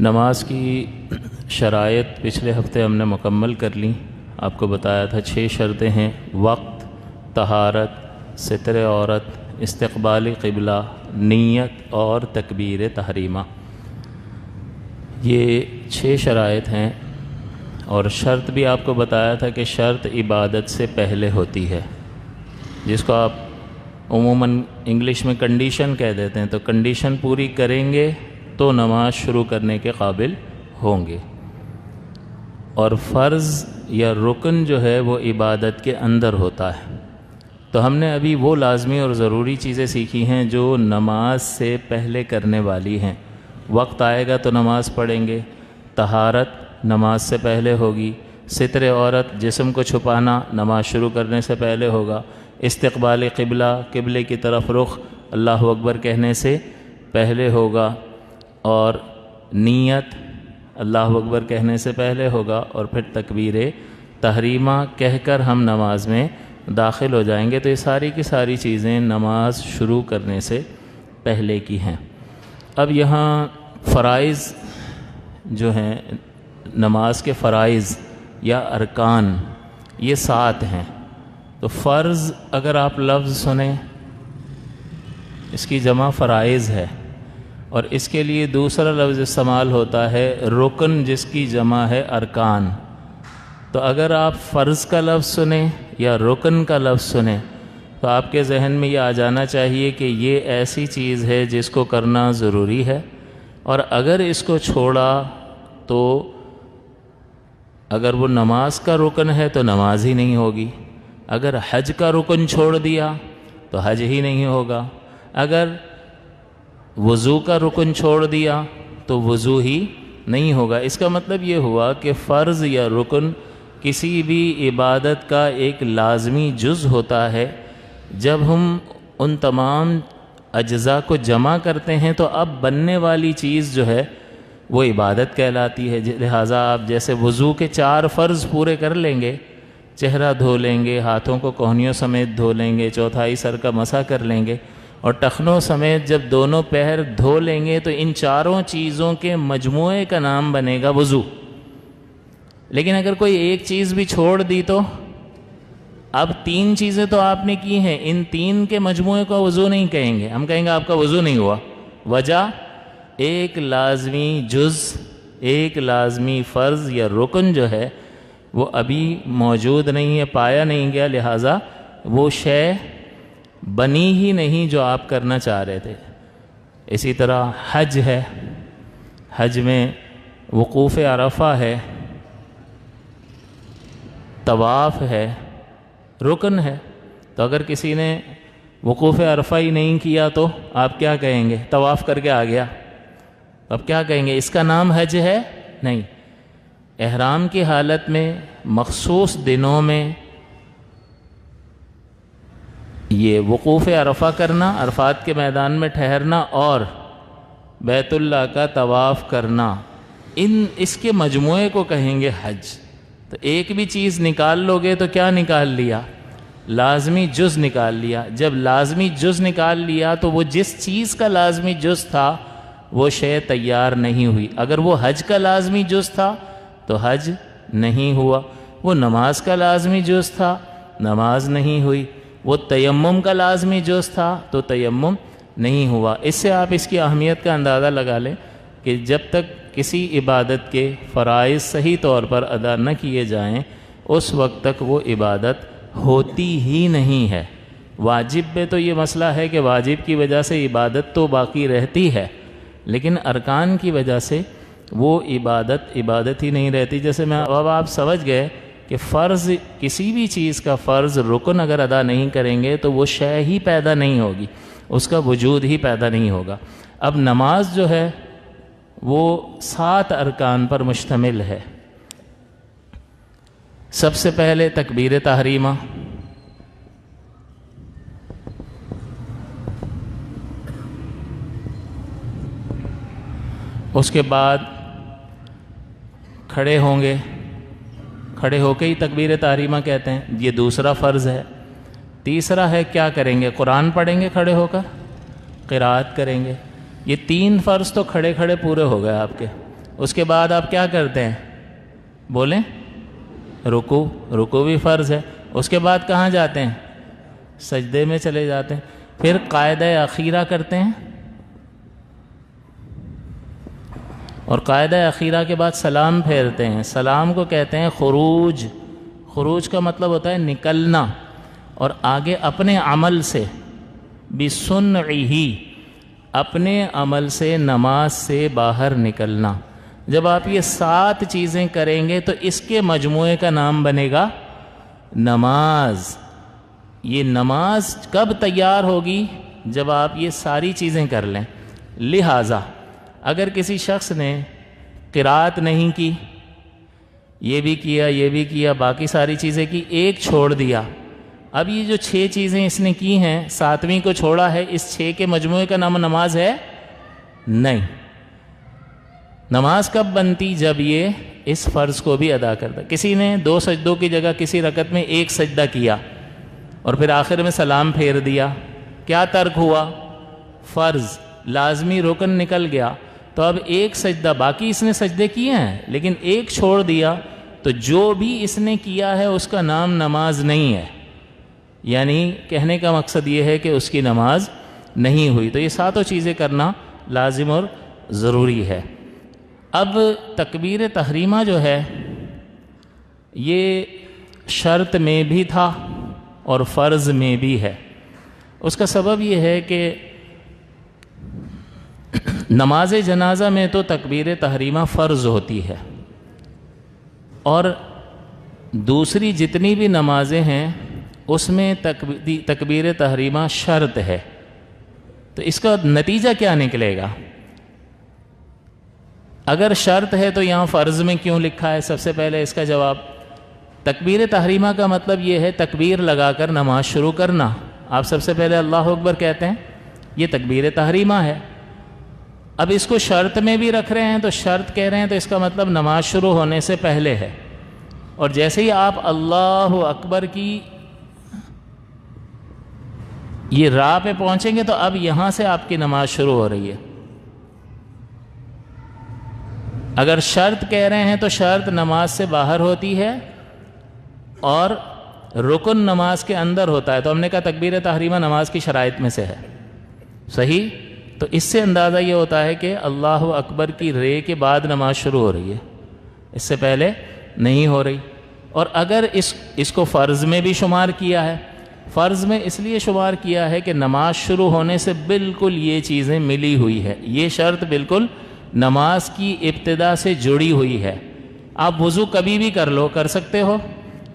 نماز کی شرائط پچھلے ہفتے ہم نے مکمل کر لی. آپ کو بتایا تھا 6 شرطیں ہیں: وقت، طہارت، ستر عورت، استقبال قبلہ، نیت اور تکبیر تحریمہ. یہ 6 شرائط ہیں. اور شرط بھی آپ کو بتایا تھا کہ شرط عبادت سے پہلے ہوتی ہے، جس کو آپ عموماً انگلش میں کنڈیشن کہہ دیتے ہیں. تو کنڈیشن پوری کریں گے تو نماز شروع کرنے کے قابل ہوں گے. اور فرض یا رکن جو ہے وہ عبادت کے اندر ہوتا ہے. تو ہم نے ابھی وہ لازمی اور ضروری چیزیں سیکھی ہیں جو نماز سے پہلے کرنے والی ہیں. وقت آئے گا تو نماز پڑھیں گے، طہارت نماز سے پہلے ہوگی، ستر عورت جسم کو چھپانا نماز شروع کرنے سے پہلے ہوگا، استقبال قبلہ قبلے کی طرف رخ اللہ اکبر کہنے سے پہلے ہوگا، اور نیت اللہ اکبر کہنے سے پہلے ہوگا، اور پھر تکبیر تحریمہ کہہ کر ہم نماز میں داخل ہو جائیں گے. تو یہ ساری کی ساری چیزیں نماز شروع کرنے سے پہلے کی ہیں. اب یہاں فرائض جو ہیں، نماز کے فرائض یا ارکان، یہ 7 ہیں. تو فرض اگر آپ لفظ سنیں، اس کی جمع فرائض ہے، اور اس کے لیے دوسرا لفظ استعمال ہوتا ہے رکن، جس کی جمع ہے ارکان. تو اگر آپ فرض کا لفظ سنیں یا رکن کا لفظ سنیں تو آپ کے ذہن میں یہ آ جانا چاہیے کہ یہ ایسی چیز ہے جس کو کرنا ضروری ہے، اور اگر اس کو چھوڑا تو اگر وہ نماز کا رکن ہے تو نماز ہی نہیں ہوگی، اگر حج کا رکن چھوڑ دیا تو حج ہی نہیں ہوگا، اگر وضو کا رکن چھوڑ دیا تو وضو ہی نہیں ہوگا. اس کا مطلب یہ ہوا کہ فرض یا رکن کسی بھی عبادت کا ایک لازمی جز ہوتا ہے. جب ہم ان تمام اجزاء کو جمع کرتے ہیں تو اب بننے والی چیز جو ہے وہ عبادت کہلاتی ہے. لہٰذا آپ جیسے وضو کے 4 فرض پورے کر لیں گے، چہرہ دھو لیں گے، ہاتھوں کو کوہنیوں سمیت دھو لیں گے، چوتھائی سر کا مسح کر لیں گے، اور ٹخنوں سمیت جب دونوں پیر دھو لیں گے تو ان 4 چیزوں کے مجموعے کا نام بنے گا وضو. لیکن اگر کوئی ایک چیز بھی چھوڑ دی تو اب 3 چیزیں تو آپ نے کی ہیں، ان 3 کے مجموعے کو وضو نہیں کہیں گے، ہم کہیں گے آپ کا وضو نہیں ہوا. وجہ ایک لازمی جز، ایک لازمی فرض یا رکن جو ہے وہ ابھی موجود نہیں ہے، پایا نہیں گیا، لہٰذا وہ شے بنی ہی نہیں جو آپ کرنا چاہ رہے تھے. اسی طرح حج ہے، حج میں وقوف عرفہ ہے، طواف ہے، رکن ہے. تو اگر کسی نے وقوف عرفہ ہی نہیں کیا تو آپ کیا کہیں گے؟ طواف کر کے آ گیا، اب کیا کہیں گے؟ اس کا نام حج ہے؟ نہیں. احرام کی حالت میں مخصوص دنوں میں یہ وقوف عرفہ کرنا، عرفات کے میدان میں ٹھہرنا اور بیت اللہ کا طواف کرنا، اس کے مجموعے کو کہیں گے حج. تو ایک بھی چیز نکال لو گے تو کیا نکال لیا؟ لازمی جز نکال لیا. جب لازمی جز نکال لیا تو وہ جس چیز کا لازمی جز تھا وہ شے تیار نہیں ہوئی. اگر وہ حج کا لازمی جز تھا تو حج نہیں ہوا، وہ نماز کا لازمی جز تھا، نماز نہیں ہوئی، وہ تیمم کا لازمی جز تھا تو تیمم نہیں ہوا. اس سے آپ اس کی اہمیت کا اندازہ لگا لیں کہ جب تک کسی عبادت کے فرائض صحیح طور پر ادا نہ کیے جائیں اس وقت تک وہ عبادت ہوتی ہی نہیں ہے. واجب میں تو یہ مسئلہ ہے کہ واجب کی وجہ سے عبادت تو باقی رہتی ہے، لیکن ارکان کی وجہ سے وہ عبادت ہی نہیں رہتی. جیسے اب آپ سمجھ گئے کہ فرض، کسی بھی چیز کا فرض رکن اگر ادا نہیں کریں گے تو وہ شے ہی پیدا نہیں ہوگی، اس کا وجود ہی پیدا نہیں ہوگا. اب نماز جو ہے وہ 7 ارکان پر مشتمل ہے. سب سے پہلے تکبیر تحریمہ، اس کے بعد کھڑے ہوں گے، کھڑے ہو کے ہی تکبیر تحریمہ کہتے ہیں، یہ دوسرا فرض ہے. تیسرا ہے کیا کریں گے؟ قرآن پڑھیں گے کھڑے ہو کر، قرات کریں گے. یہ 3 فرض تو کھڑے کھڑے پورے ہو گئے آپ کے. اس کے بعد آپ کیا کرتے ہیں؟ بولیں، رکوع، رکوع بھی فرض ہے. اس کے بعد کہاں جاتے ہیں؟ سجدے میں چلے جاتے ہیں. پھر قاعدہ اخیرہ کرتے ہیں، اور قاعدہ اخیرہ کے بعد سلام پھیرتے ہیں. سلام کو کہتے ہیں خروج. خروج کا مطلب ہوتا ہے نکلنا، اور آگے اپنے عمل سے، بِسُنْعِهِ، اپنے عمل سے نماز سے باہر نکلنا. جب آپ یہ 7 چیزیں کریں گے تو اس کے مجموعے کا نام بنے گا نماز. یہ نماز کب تیار ہوگی؟ جب آپ یہ ساری چیزیں کر لیں. لہٰذا اگر کسی شخص نے قرات نہیں کی، یہ بھی کیا، یہ بھی کیا، باقی ساری چیزیں کی، ایک چھوڑ دیا، اب یہ جو 6 چیزیں اس نے کی ہیں، 7ویں کو چھوڑا ہے، اس 6 کے مجموعے کا نام نماز ہے؟ نہیں. نماز کب بنتی؟ جب یہ اس فرض کو بھی ادا کرتا. کسی نے 2 سجدوں کی جگہ کسی رکعت میں 1 سجدہ کیا اور پھر آخر میں سلام پھیر دیا، کیا ترک ہوا؟ فرض، لازمی رکن نکل گیا. تو اب 1 سجدہ، باقی اس نے سجدے کیے ہیں لیکن 1 چھوڑ دیا، تو جو بھی اس نے کیا ہے اس کا نام نماز نہیں ہے. یعنی کہنے کا مقصد یہ ہے کہ اس کی نماز نہیں ہوئی. تو یہ 7 چیزیں کرنا لازم اور ضروری ہے. اب تکبیر تحریمہ جو ہے یہ شرط میں بھی تھا اور فرض میں بھی ہے. اس کا سبب یہ ہے کہ نماز جنازہ میں تو تکبیر تحریمہ فرض ہوتی ہے، اور دوسری جتنی بھی نمازیں ہیں اس میں تکبیر تحریمہ شرط ہے. تو اس کا نتیجہ کیا نکلے گا؟ اگر شرط ہے تو یہاں فرض میں کیوں لکھا ہے؟ سب سے پہلے اس کا جواب، تکبیر تحریمہ کا مطلب یہ ہے تکبیر لگا کر نماز شروع کرنا. آپ سب سے پہلے اللہ اکبر کہتے ہیں، یہ تکبیر تحریمہ ہے. اب اس کو شرط میں بھی رکھ رہے ہیں تو شرط کہہ رہے ہیں تو اس کا مطلب نماز شروع ہونے سے پہلے ہے. اور جیسے ہی آپ اللہ اکبر کی یہ راہ پہ پہنچیں گے تو اب یہاں سے آپ کی نماز شروع ہو رہی ہے. اگر شرط کہہ رہے ہیں تو شرط نماز سے باہر ہوتی ہے اور رکن نماز کے اندر ہوتا ہے. تو ہم نے کہا تکبیر تحریمہ نماز کی شرائط میں سے ہے، صحیح؟ تو اس سے اندازہ یہ ہوتا ہے کہ اللہ اکبر کی رے کے بعد نماز شروع ہو رہی ہے، اس سے پہلے نہیں ہو رہی. اور اگر اس کو فرض میں بھی شمار کیا ہے، فرض میں اس لیے شمار کیا ہے کہ نماز شروع ہونے سے بالکل یہ چیزیں ملی ہوئی ہے، یہ شرط بالکل نماز کی ابتدا سے جڑی ہوئی ہے. آپ وضو کبھی بھی کر لو، کر سکتے ہو،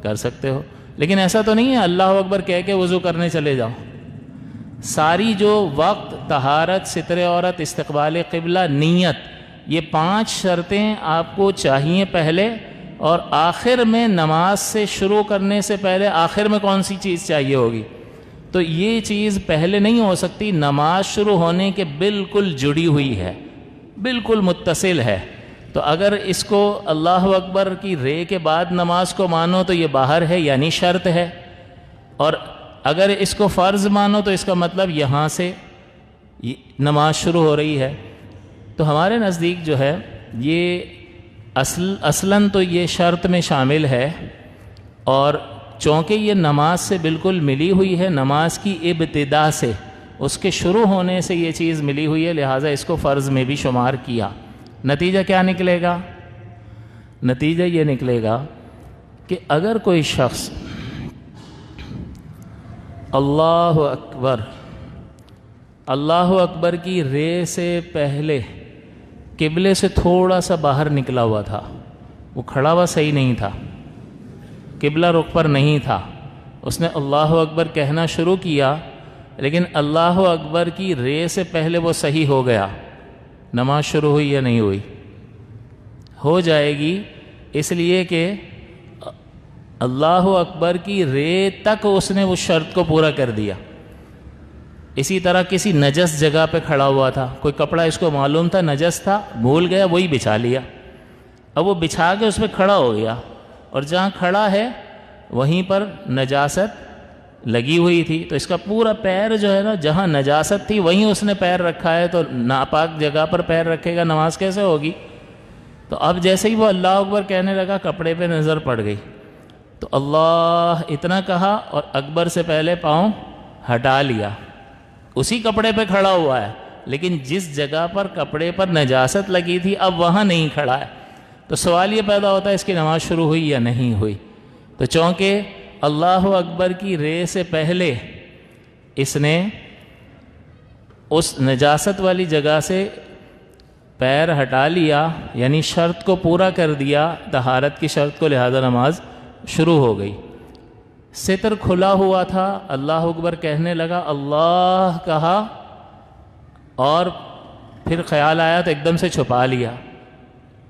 کر سکتے ہو، لیکن ایسا تو نہیں ہے اللہ اکبر کہہ کے وضو کرنے چلے جاؤ. ساری جو وقت، طہارت، ستر عورت، استقبال قبلہ، نیت، یہ 5 شرطیں آپ کو چاہیے پہلے، اور آخر میں نماز سے شروع کرنے سے پہلے آخر میں کون سی چیز چاہیے ہوگی؟ تو یہ چیز پہلے نہیں ہو سکتی، نماز شروع ہونے کے بالکل جڑی ہوئی ہے، بالکل متصل ہے. تو اگر اس کو اللہ اکبر کی رے کے بعد نماز کو مانو تو یہ باہر ہے، یعنی شرط ہے. اور اگر اس کو فرض مانو تو اس کا مطلب یہاں سے نماز شروع ہو رہی ہے. تو ہمارے نزدیک جو ہے یہ اصلاً تو یہ شرط میں شامل ہے، اور چونکہ یہ نماز سے بالکل ملی ہوئی ہے، نماز کی ابتدا سے، اس کے شروع ہونے سے یہ چیز ملی ہوئی ہے، لہٰذا اس کو فرض میں بھی شمار کیا. نتیجہ کیا نکلے گا؟ نتیجہ یہ نکلے گا کہ اگر کوئی شخص اللہ اکبر کی رے سے پہلے قبلے سے تھوڑا سا باہر نکلا ہوا تھا، وہ کھڑا ہوا صحیح نہیں تھا، قبلہ رخ پر نہیں تھا، اس نے اللہ اکبر کہنا شروع کیا، لیکن اللہ اکبر کی رے سے پہلے وہ صحیح ہو گیا، نماز شروع ہوئی یا نہیں ہوئی؟ ہو جائے گی، اس لیے کہ اللہ اکبر کی رے تک اس نے اس شرط کو پورا کر دیا. اسی طرح کسی نجس جگہ پہ کھڑا ہوا تھا، کوئی کپڑا اس کو معلوم تھا نجس تھا، بھول گیا، وہی بچھا لیا. اب وہ بچھا کے اس پہ کھڑا ہو گیا، اور جہاں کھڑا ہے وہیں پر نجاست لگی ہوئی تھی، تو اس کا پورا پیر جو ہے نا، جہاں نجاست تھی وہیں اس نے پیر رکھا ہے، تو ناپاک جگہ پر پیر رکھے گا، نماز کیسے ہوگی؟ تو اب جیسے ہی وہ اللہ اکبر کہنے لگا کپڑے پہ نظر پڑ گئی، تو اللہ اتنا کہا اور اکبر سے پہلے پاؤں ہٹا لیا، اسی کپڑے پہ کھڑا ہوا ہے، لیکن جس جگہ پر کپڑے پر نجاست لگی تھی اب وہاں نہیں کھڑا ہے۔ تو سوال یہ پیدا ہوتا ہے اس کی نماز شروع ہوئی یا نہیں ہوئی؟ تو چونکہ اللہ اکبر کی رے سے پہلے اس نے اس نجاست والی جگہ سے پیر ہٹا لیا، یعنی شرط کو پورا کر دیا، طہارت کی شرط کو، لہذا نماز شروع ہو گئی۔ ستر کھلا ہوا تھا، اللہ اکبر کہنے لگا، اللہ کہا اور پھر خیال آیا تو ایک دم سے چھپا لیا،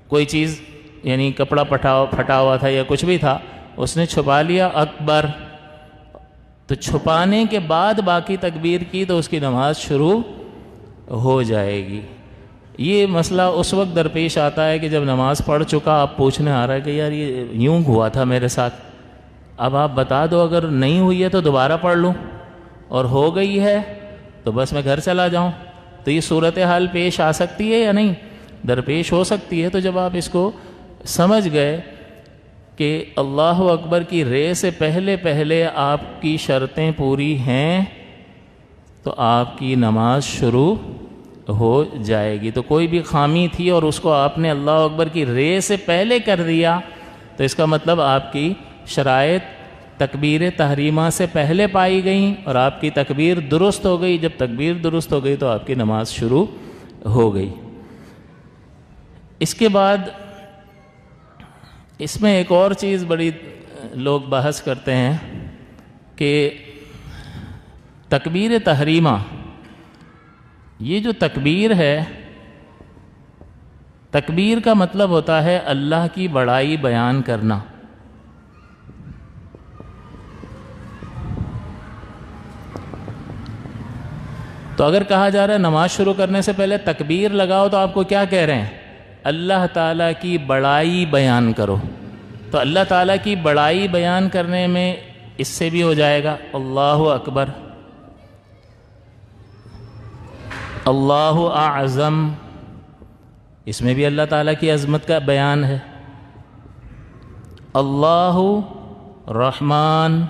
کوئی چیز یعنی کپڑا پھٹا ہوا تھا یا کچھ بھی تھا، اس نے چھپا لیا، اکبر، تو چھپانے کے بعد باقی تکبیر کی تو اس کی نماز شروع ہو جائے گی۔ یہ مسئلہ اس وقت درپیش آتا ہے کہ جب نماز پڑھ چکا آپ پوچھنے آ رہا ہے کہ یار یہ یوں ہوا تھا میرے ساتھ، اب آپ بتا دو، اگر نہیں ہوئی ہے تو دوبارہ پڑھ لوں، اور ہو گئی ہے تو بس میں گھر چلا جاؤں۔ تو یہ صورتحال پیش آ سکتی ہے یا نہیں؟ درپیش ہو سکتی ہے۔ تو جب آپ اس کو سمجھ گئے کہ اللہ اکبر کی رے سے پہلے آپ کی شرطیں پوری ہیں تو آپ کی نماز شروع ہو جائے گی۔ تو کوئی بھی خامی تھی اور اس کو آپ نے اللہ اکبر کی رے سے پہلے کر دیا تو اس کا مطلب آپ کی شرائط تکبیر تحریمہ سے پہلے پائی گئیں اور آپ کی تکبیر درست ہو گئی۔ جب تکبیر درست ہو گئی تو آپ کی نماز شروع ہو گئی۔ اس کے بعد اس میں ایک اور چیز بڑی لوگ بحث کرتے ہیں کہ تکبیر تحریمہ، یہ جو تکبیر ہے، تکبیر کا مطلب ہوتا ہے اللہ کی بڑائی بیان کرنا۔ تو اگر کہا جا رہا ہے نماز شروع کرنے سے پہلے تکبیر لگاؤ تو آپ کو کیا کہہ رہے ہیں؟ اللہ تعالیٰ کی بڑائی بیان کرو۔ تو اللہ تعالیٰ کی بڑائی بیان کرنے میں اس سے بھی ہو جائے گا اللہ اکبر، اللہ اعظم، اس میں بھی اللہ تعالیٰ کی عظمت کا بیان ہے، اللہ رحمان،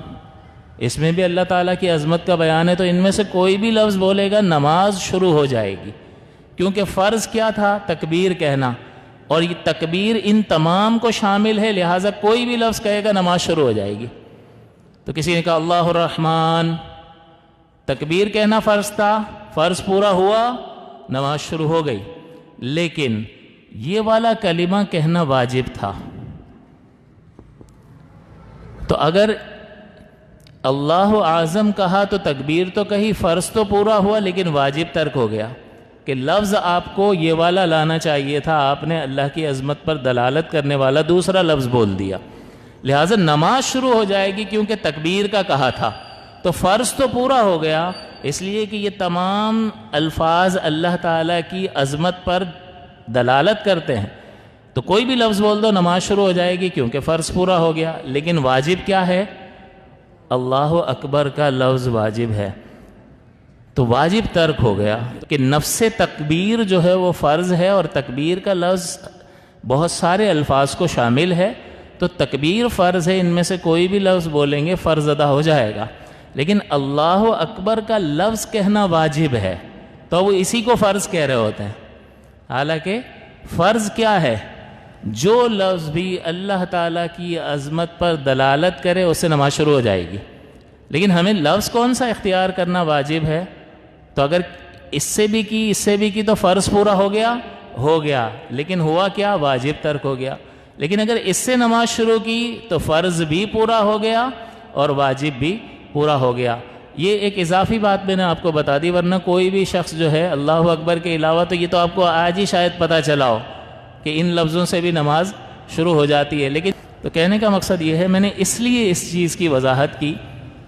اس میں بھی اللہ تعالیٰ کی عظمت کا بیان ہے۔ تو ان میں سے کوئی بھی لفظ بولے گا نماز شروع ہو جائے گی، کیونکہ فرض کیا تھا؟ تکبیر کہنا، اور یہ تکبیر ان تمام کو شامل ہے، لہٰذا کوئی بھی لفظ کہے گا نماز شروع ہو جائے گی۔ تو کسی نے کہا اللہ الرحمن، تکبیر کہنا فرض تھا، فرض پورا ہوا، نماز شروع ہو گئی، لیکن یہ والا کلمہ کہنا واجب تھا۔ تو اگر اللہ اعظم کہا تو تکبیر تو کہی، فرض تو پورا ہوا لیکن واجب ترک ہو گیا، کہ لفظ آپ کو یہ والا لانا چاہیے تھا، آپ نے اللہ کی عظمت پر دلالت کرنے والا دوسرا لفظ بول دیا، لہٰذا نماز شروع ہو جائے گی کیونکہ تکبیر کا کہا تھا۔ تو فرض تو پورا ہو گیا، اس لیے کہ یہ تمام الفاظ اللہ تعالیٰ کی عظمت پر دلالت کرتے ہیں، تو کوئی بھی لفظ بول دو نماز شروع ہو جائے گی کیونکہ فرض پورا ہو گیا۔ لیکن واجب کیا ہے؟ اللہ اکبر کا لفظ واجب ہے، تو واجب ترک ہو گیا کہ نفس تکبیر جو ہے وہ فرض ہے، اور تکبیر کا لفظ بہت سارے الفاظ کو شامل ہے، تو تکبیر فرض ہے، ان میں سے کوئی بھی لفظ بولیں گے فرض ادا ہو جائے گا، لیکن اللہ اکبر کا لفظ کہنا واجب ہے، تو وہ اسی کو فرض کہہ رہے ہوتے ہیں۔ حالانکہ فرض کیا ہے؟ جو لفظ بھی اللہ تعالیٰ کی عظمت پر دلالت کرے اس سے نماز شروع ہو جائے گی، لیکن ہمیں لفظ کون سا اختیار کرنا واجب ہے؟ تو اگر اس سے بھی کی تو فرض پورا ہو گیا، لیکن ہوا کیا؟ واجب ترک ہو گیا۔ لیکن اگر اس سے نماز شروع کی تو فرض بھی پورا ہو گیا اور واجب بھی پورا ہو گیا۔ یہ ایک اضافی بات میں نے آپ کو بتا دی، ورنہ کوئی بھی شخص جو ہے اللہ اکبر کے علاوہ، تو یہ تو آپ کو آج ہی شاید پتہ چلا ہو کہ ان لفظوں سے بھی نماز شروع ہو جاتی ہے۔ لیکن تو کہنے کا مقصد یہ ہے، میں نے اس لیے اس چیز کی وضاحت کی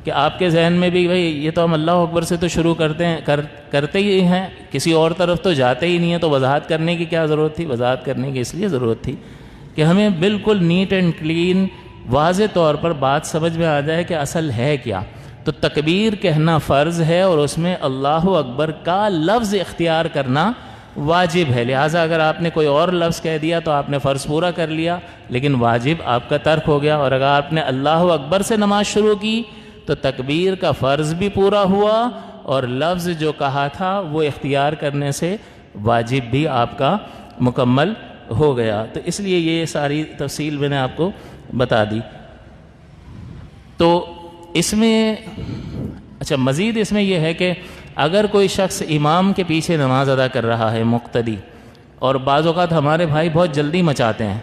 کہ آپ کے ذہن میں بھی بھئی یہ تو ہم اللہ اکبر سے تو شروع کرتے ہی ہیں، کسی اور طرف تو جاتے ہی نہیں ہیں، تو وضاحت کرنے کی کیا ضرورت تھی؟ وضاحت کرنے کی اس لیے ضرورت تھی کہ ہمیں بالکل نیٹ اینڈ کلین واضح طور پر بات سمجھ میں آ جائے کہ اصل ہے کیا۔ تو تکبیر کہنا فرض ہے اور اس میں اللہ اکبر کا لفظ اختیار کرنا واجب ہے، لہٰذا اگر آپ نے کوئی اور لفظ کہہ دیا تو آپ نے فرض پورا کر لیا، لیکن واجب آپ کا ترک ہو گیا۔ اور اگر آپ نے اللہ اکبر سے نماز شروع کی تو تکبیر کا فرض بھی پورا ہوا، اور لفظ جو کہا تھا وہ اختیار کرنے سے واجب بھی آپ کا مکمل ہو گیا۔ تو اس لیے یہ ساری تفصیل میں نے آپ کو بتا دی۔ تو اس میں اچھا مزید اس میں یہ ہے کہ اگر کوئی شخص امام کے پیچھے نماز ادا کر رہا ہے مقتدی، اور بعض اوقات ہمارے بھائی بہت جلدی مچاتے ہیں،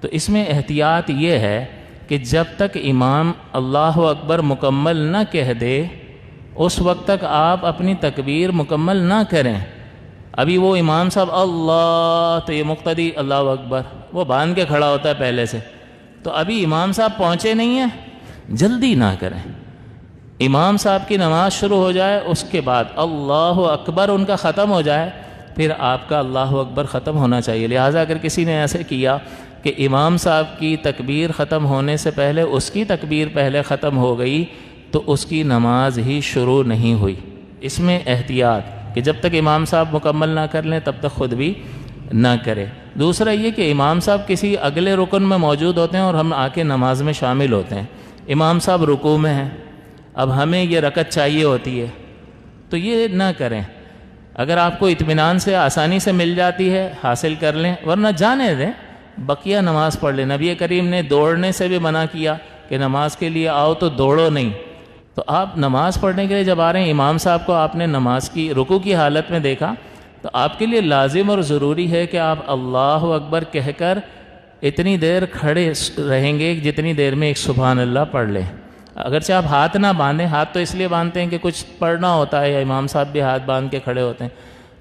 تو اس میں احتیاط یہ ہے کہ جب تک امام اللہ اکبر مکمل نہ کہہ دے اس وقت تک آپ اپنی تکبیر مکمل نہ کریں۔ ابھی وہ امام صاحب اللہ، تو یہ مقتدی اللہ اکبر وہ باندھ کے کھڑا ہوتا ہے پہلے سے، تو ابھی امام صاحب پہنچے نہیں ہیں، جلدی نہ کریں۔ امام صاحب کی نماز شروع ہو جائے، اس کے بعد اللہ اکبر ان کا ختم ہو جائے، پھر آپ کا اللہ اکبر ختم ہونا چاہیے۔ لہٰذا اگر کسی نے ایسے کیا کہ امام صاحب کی تکبیر ختم ہونے سے پہلے اس کی تکبیر پہلے ختم ہو گئی تو اس کی نماز ہی شروع نہیں ہوئی۔ اس میں احتیاط کہ جب تک امام صاحب مکمل نہ کر لیں تب تک خود بھی نہ کرے۔ دوسرا یہ کہ امام صاحب کسی اگلے رکن میں موجود ہوتے ہیں اور ہم آ کے نماز میں شامل ہوتے ہیں، امام صاحب رکوع میں ہیں، اب ہمیں یہ رکعت چاہیے ہوتی ہے، تو یہ نہ کریں۔ اگر آپ کو اطمینان سے آسانی سے مل جاتی ہے حاصل کر لیں، ورنہ جانے دیں، بقیہ نماز پڑھ لیں۔ نبی کریم نے دوڑنے سے بھی منع کیا کہ نماز کے لیے آؤ تو دوڑو نہیں۔ تو آپ نماز پڑھنے کے لیے جب آ رہے ہیں، امام صاحب کو آپ نے نماز کی رکوع کی حالت میں دیکھا، تو آپ کے لیے لازم اور ضروری ہے کہ آپ اللہ اکبر کہہ کر اتنی دیر کھڑے رہیں گے جتنی دیر میں ایک سبحان اللہ پڑھ لیں۔ اگرچہ آپ ہاتھ نہ باندھیں، ہاتھ تو اس لیے باندھتے ہیں کہ کچھ پڑھنا ہوتا ہے یا امام صاحب بھی ہاتھ باندھ کے کھڑے ہوتے ہیں،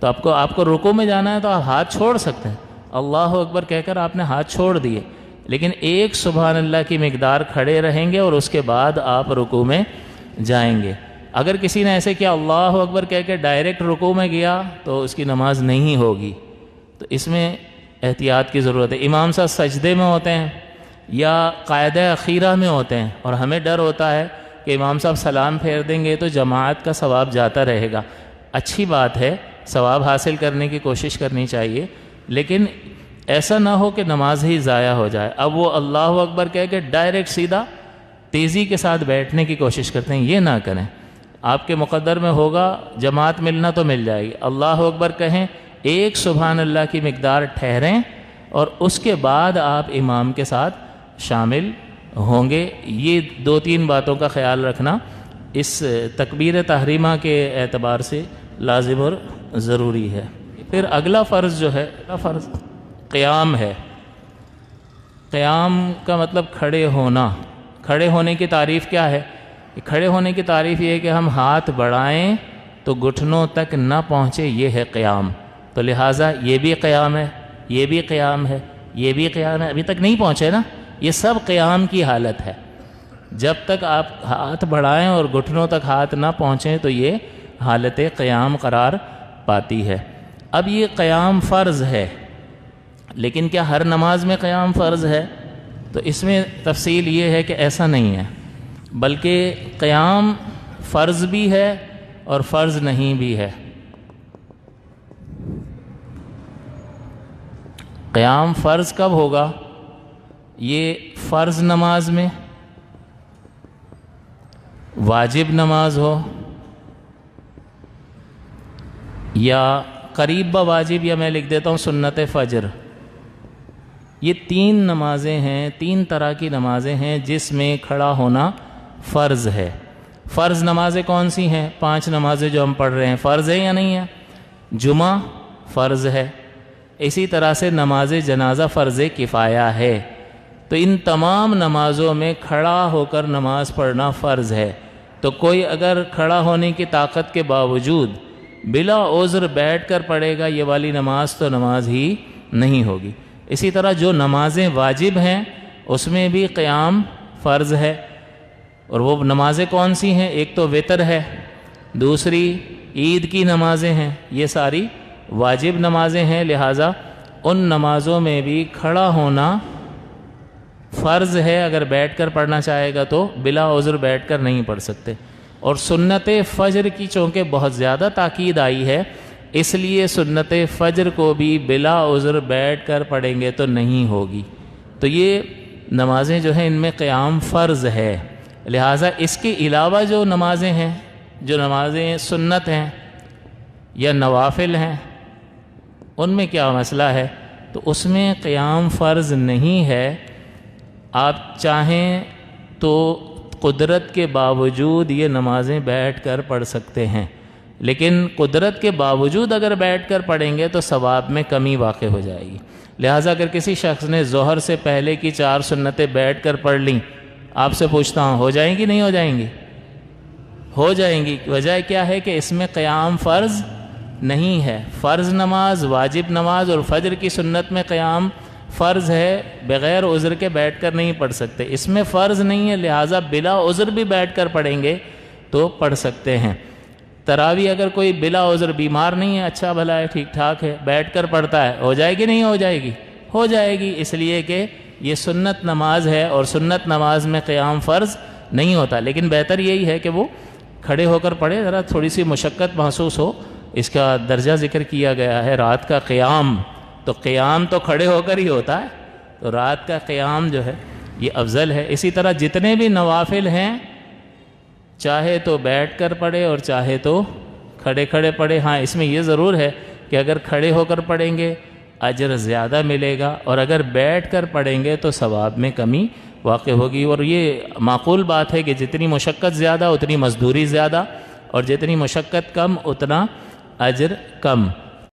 تو آپ کو رکوع میں جانا ہے تو آپ ہاتھ چھوڑ سکتے ہیں، اللہ اکبر کہہ کر آپ نے ہاتھ چھوڑ دیے، لیکن ایک سبحان اللہ کی مقدار کھڑے رہیں گے اور اس کے بعد آپ رکوع میں جائیں گے۔ اگر کسی نے ایسے کیا اللہ اکبر کہہ کے ڈائریکٹ رکوع میں گیا تو اس کی نماز نہیں ہوگی۔ تو اس میں احتیاط کی ضرورت ہے۔ امام صاحب سجدے میں ہوتے ہیں یا قاعدہ اخیرہ میں ہوتے ہیں اور ہمیں ڈر ہوتا ہے کہ امام صاحب سلام پھیر دیں گے تو جماعت کا ثواب جاتا رہے گا۔ اچھی بات ہے، ثواب حاصل کرنے کی کوشش کرنی چاہیے، لیکن ایسا نہ ہو کہ نماز ہی ضائع ہو جائے۔ اب وہ اللہ اکبر کہہ کے ڈائریکٹ سیدھا تیزی کے ساتھ بیٹھنے کی کوشش کرتے ہیں، یہ نہ کریں۔ آپ کے مقدر میں ہوگا جماعت ملنا تو مل جائے گی، اللہ اکبر کہیں، ایک سبحان اللہ کی مقدار ٹھہریں اور اس کے بعد آپ امام کے ساتھ شامل ہوں گے۔ یہ دو تین باتوں کا خیال رکھنا اس تکبیر تحریمہ کے اعتبار سے لازم اور ضروری ہے۔ پھر اگلا فرض جو ہے، اگلا فرض قیام ہے۔ قیام کا مطلب کھڑے ہونا۔ کھڑے ہونے کی تعریف کیا ہے؟ کھڑے ہونے کی تعریف یہ ہے کہ ہم ہاتھ بڑھائیں تو گھٹنوں تک نہ پہنچے، یہ ہے قیام۔ تو لہٰذا یہ بھی قیام ہے، یہ بھی قیام ہے، یہ بھی قیام ہے، ابھی تک نہیں پہنچے نا، یہ سب قیام کی حالت ہے۔ جب تک آپ ہاتھ بڑھائیں اور گھٹنوں تک ہاتھ نہ پہنچیں تو یہ حالت قیام قرار پاتی ہے۔ اب یہ قیام فرض ہے، لیکن کیا ہر نماز میں قیام فرض ہے؟ تو اس میں تفصیل یہ ہے کہ ایسا نہیں ہے، بلکہ قیام فرض بھی ہے اور فرض نہیں بھی ہے۔ قیام فرض کب ہوگا؟ یہ فرض نماز میں، واجب نماز ہو یا قریب بواجب، یا میں لکھ دیتا ہوں سنت فجر۔ یہ تین نمازیں ہیں، تین طرح کی نمازیں ہیں جس میں کھڑا ہونا فرض ہے۔ فرض نمازیں کون سی ہیں؟ 5 نمازیں جو ہم پڑھ رہے ہیں فرض ہیں یا نہیں ہیں؟ جمعہ فرض ہے، اسی طرح سے نماز جنازہ فرض کفایہ ہے۔ تو ان تمام نمازوں میں کھڑا ہو کر نماز پڑھنا فرض ہے۔ تو کوئی اگر کھڑا ہونے کی طاقت کے باوجود بلا عذر بیٹھ کر پڑھے گا یہ والی نماز تو نماز ہی نہیں ہوگی۔ اسی طرح جو نمازیں واجب ہیں اس میں بھی قیام فرض ہے، اور وہ نمازیں کون سی ہیں؟ ایک تو وتر ہے، دوسری عید کی نمازیں ہیں، یہ ساری واجب نمازیں ہیں، لہٰذا ان نمازوں میں بھی کھڑا ہونا فرض ہے۔ اگر بیٹھ کر پڑھنا چاہے گا تو بلا عذر بیٹھ کر نہیں پڑھ سکتے۔ اور سنت فجر کی چونکہ بہت زیادہ تاکید آئی ہے، اس لیے سنت فجر کو بھی بلا عذر بیٹھ کر پڑھیں گے تو نہیں ہوگی۔ تو یہ نمازیں جو ہیں ان میں قیام فرض ہے، لہٰذا اس کے علاوہ جو نمازیں ہیں، جو نمازیں سنت ہیں یا نوافل ہیں، ان میں کیا مسئلہ ہے؟ تو اس میں قیام فرض نہیں ہے۔ آپ چاہیں تو قدرت کے باوجود یہ نمازیں بیٹھ کر پڑھ سکتے ہیں، لیکن قدرت کے باوجود اگر بیٹھ کر پڑھیں گے تو ثواب میں کمی واقع ہو جائے گی۔ لہٰذا اگر کسی شخص نے ظہر سے پہلے کی 4 سنتیں بیٹھ کر پڑھ لیں، آپ سے پوچھتا ہوں ہو جائیں گی نہیں ہو جائیں گی؟ ہو جائیں گی۔ وجہ کیا ہے کہ اس میں قیام فرض نہیں ہے۔ فرض نماز، واجب نماز اور فجر کی سنت میں قیام فرض ہے، بغیر عذر کے بیٹھ کر نہیں پڑھ سکتے۔ اس میں فرض نہیں ہے، لہٰذا بلا عذر بھی بیٹھ کر پڑھیں گے تو پڑھ سکتے ہیں۔ تراویح اگر کوئی بلا عذر بیمار نہیں ہے، اچھا بھلا ہے، ٹھیک ٹھاک ہے، بیٹھ کر پڑھتا ہے، ہو جائے گی نہیں ہو جائے گی؟ ہو جائے گی، اس لیے کہ یہ سنت نماز ہے اور سنت نماز میں قیام فرض نہیں ہوتا، لیکن بہتر یہی ہے کہ وہ کھڑے ہو کر پڑھے، ذرا تھوڑی سی مشقت محسوس ہو۔ اس کا درجہ ذکر کیا گیا ہے رات کا قیام، تو قیام تو کھڑے ہو کر ہی ہوتا ہے، تو رات کا قیام جو ہے یہ افضل ہے۔ اسی طرح جتنے بھی نوافل ہیں چاہے تو بیٹھ کر پڑھے اور چاہے تو کھڑے کھڑے پڑھے۔ ہاں اس میں یہ ضرور ہے کہ اگر کھڑے ہو کر پڑھیں گے اجر زیادہ ملے گا، اور اگر بیٹھ کر پڑھیں گے تو ثواب میں کمی واقع ہوگی۔ اور یہ معقول بات ہے کہ جتنی مشقت زیادہ اتنی مزدوری زیادہ، اور جتنی مشقت کم اتنا اجر کم۔